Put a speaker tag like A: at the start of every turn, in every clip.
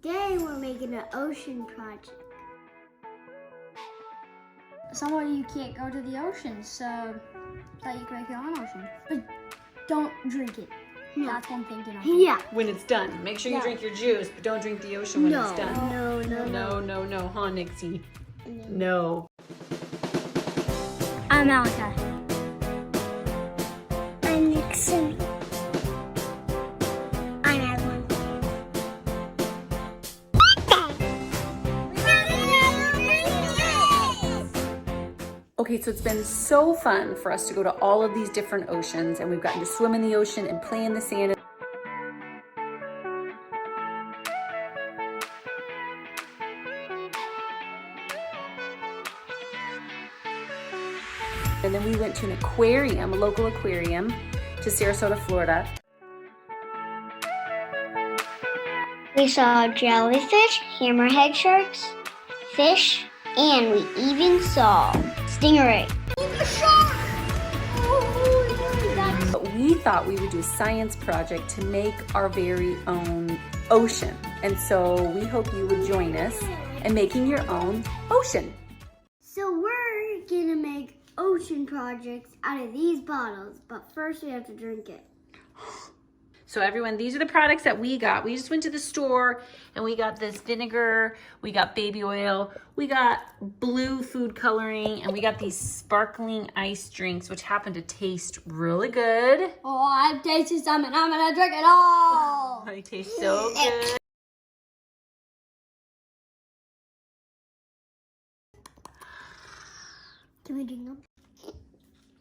A: Today we're making an ocean project.
B: Somewhere you can't go to the ocean, so that you can make your own ocean. But don't drink it.
A: No.
B: That's one thing to know.
A: Yeah.
C: When it's done. Make sure you drink your juice, but don't drink the ocean when it's done.
A: No.
C: Huh, Nixie? No.
B: I'm Malachi.
A: I'm Nixon. I'm Evelyn.
C: Okay, so it's been so fun for us to go to all of these different oceans, and we've gotten to swim in the ocean and play in the sand. And then we went to an aquarium, a local aquarium, to Sarasota, Florida.
A: We saw jellyfish, hammerhead sharks, fish, and we even saw stingray.
C: But we thought we would do a science project to make our very own ocean. And so we hope you would join us in making your own ocean.
A: So we're gonna make ocean projects out of these bottles, but first we have to drink it.
C: So everyone, these are the products that we got. We just went to the store and we got this vinegar, we got baby oil, we got blue food coloring, and we got these sparkling ice drinks, which happen to taste really good.
B: Oh, I've tasted some and I'm gonna drink it all.
C: They taste so good.
A: Can we drink them?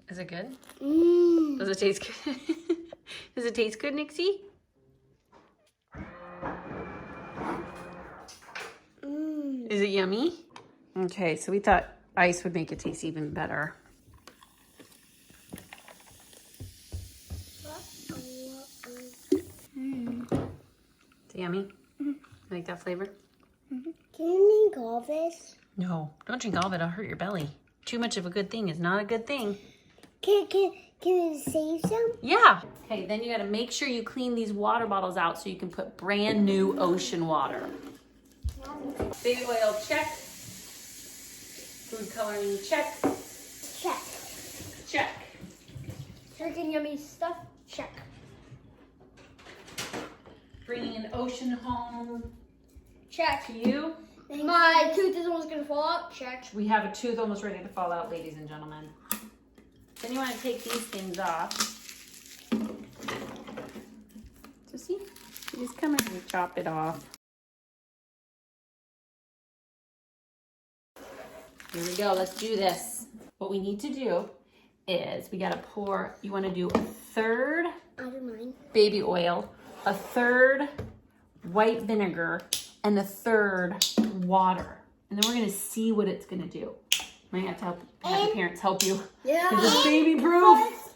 C: Is it good?
A: Mmm.
C: Does it taste good? Does it taste good, Nixie? Is it yummy? Okay, so we thought ice would make it taste even better. Is it yummy? Like that flavor?
A: Can you drink all this?
C: No, don't drink all of it. It'll hurt your belly. Too much of a good thing is not a good thing.
A: Can we save some?
C: Yeah. Okay, then you gotta make sure you clean these water bottles out so you can put brand new ocean water. Baby oil, check. Food coloring, check.
A: Check.
C: Check.
B: Drinking yummy stuff? Check.
C: Bringing an ocean home
B: Check.
C: to you.
B: My tooth is almost gonna fall out. Check.
C: We have a tooth almost ready to fall out, ladies and gentlemen. Then you want to take these things off. So see, you just come in and chop it off. Here we go, let's do this. What we need to do is we gotta pour, you wanna do a third
A: I don't mind.
C: baby oil, a third white vinegar, and a third water. And then we're gonna see what it's gonna do. Might have to have the parents help you.
B: Yeah.
C: Is it baby proof?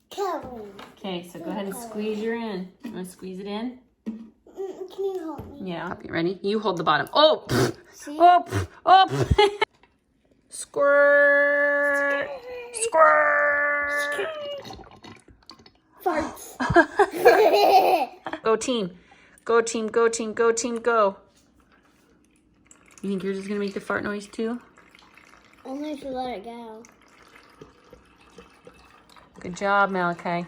A: Covering.
C: Okay, so go ahead and squeeze your in. You wanna squeeze it in?
A: Can you hold me?
C: Yeah, you ready? You hold the bottom. Oh!
A: See?
C: Oh! Oh! Squirt! Squirt!
A: Farts.
C: Go team. Go team, go team, go team, go. You think yours is gonna make the fart noise too?
A: Only if you let it go.
C: Good job, Malachi.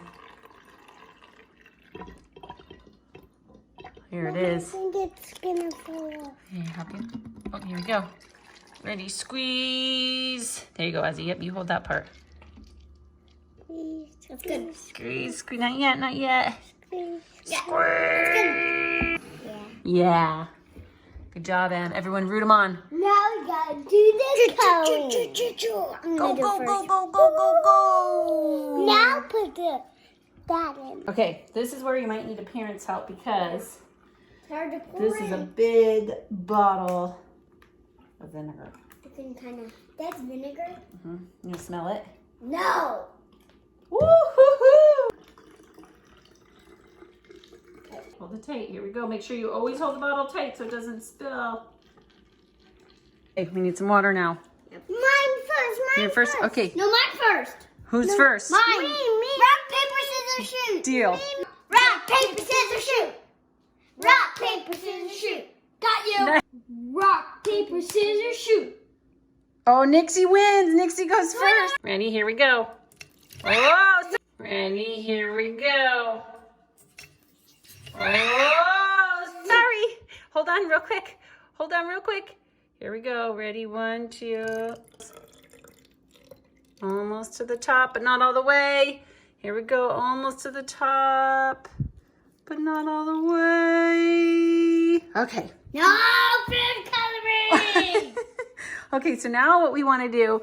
C: Here it
A: I
C: is.
A: think it's gonna fall off.
C: Here, help you. Oh, here we go. Ready, squeeze. There you go, Ezzy. Yep, you hold that part.
A: Please. That's good.
C: Squeeze, squeeze. Not yet, not yet.
A: Please.
C: Squeeze.
A: Yeah.
C: Yeah. Good job, Em. Everyone root them on.
A: Now we gotta do this coloring. I'm
C: Go,
A: gonna do
C: go,
A: it
C: go,
A: first.
C: go, go, go, go.
A: Now put that in.
C: Okay, this is where you might need a parent's help because
A: It's hard to pour
C: this is a big bottle of vinegar.
A: You can kind of. That's vinegar?
C: You gonna smell it?
A: No.
C: Woo-hoo-hoo! Okay, hold it tight. Here we go. Make sure you always hold the bottle tight so it doesn't spill. Okay, we need some water now.
A: Mine first.
C: You're first? Okay.
B: No, mine first.
C: Who's first?
B: Mine.
A: Me. Rock, paper, scissors, shoot.
C: Deal.
A: Rock, paper, scissors, shoot. Rock, paper, scissors, shoot. Got
B: scissors, shoot.
C: Oh, Nixie wins. Nixie goes first. Ready? Here we go. Oh, ready? Here we go. Oh, sorry. Hold on real quick. Hold on real quick. Here we go. Ready? 1, 2. Almost to the top, but not all the way. Here we go. Almost to the top, but not all the way. Okay.
A: No food coloring.
C: Okay, so now what we want to do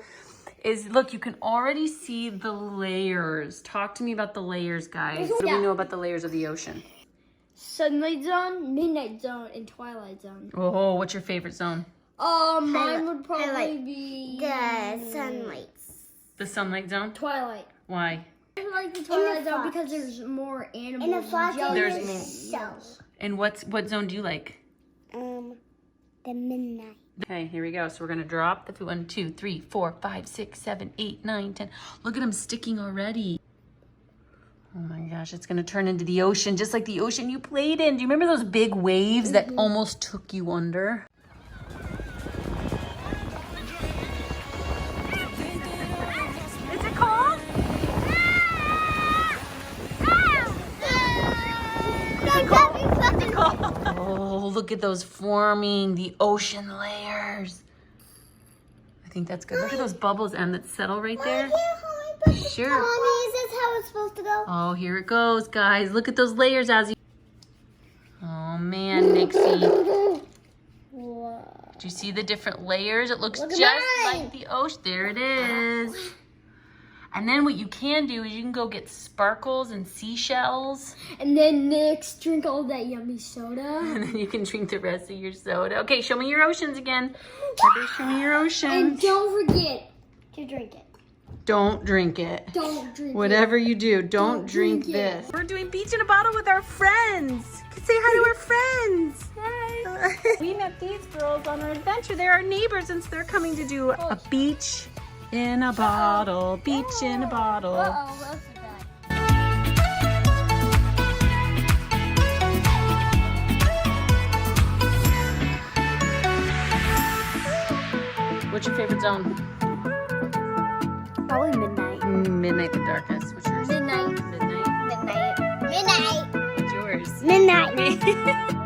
C: is, look, you can already see the layers. Talk to me about the layers, guys. What do we know about the layers of the ocean?
B: Sunlight zone, midnight zone, and twilight zone.
C: Oh, what's your favorite zone?
B: Mine would probably
A: Highlight.
B: be
A: The sunlight.
C: The sunlight zone?
B: twilight.
C: Why?
B: I like the twilight zone
A: fox.
B: because there's more animals.
A: In a fox,
B: and
C: There's
B: jellyfish.
C: more. And what zone do you like?
A: The midnight.
C: Okay, here we go. So we're gonna drop the food. 1, 2, 3, 4, 5, 6, 7, 8, 9, 10. Look at them sticking already. Oh my gosh, it's gonna turn into the ocean, just like the ocean you played in. Do you remember those big waves that almost took you under? Is it cold? Oh, look at those forming the ocean layers. I think that's good. Look at those bubbles, Em, that settle right there. Sure.
A: Mommy, is this how it's supposed to go?
C: Oh, here it goes, guys. Look at those layers, Azzy. Oh, man, Nixie.
A: Whoa.
C: Do you see the different layers? It looks
A: Look at
C: just
A: mine.
C: like the ocean. There it is. And then what you can do is you can go get sparkles and seashells.
B: And then next, drink all that yummy soda.
C: And then you can drink the rest of your soda. Okay, show me your oceans again. Debbie, show me your
B: And
C: oceans.
B: don't forget,
A: To drink it.
C: Don't drink it.
B: don't drink
C: Whatever you do, don't drink
B: drink it.
C: this. We're doing beach in a bottle with our friends. Say hi to our friends.
B: Hi.
C: We met these girls on our adventure. They're our neighbors, and so they're coming to do a beach in a bottle. Beach in a bottle.
B: Uh-oh, what else is that?
C: What's your favorite zone?
A: Probably midnight.
C: Midnight, the darkest. What's yours?
B: Midnight.
C: Midnight.
A: Midnight. Midnight.
C: What's yours?
A: Midnight.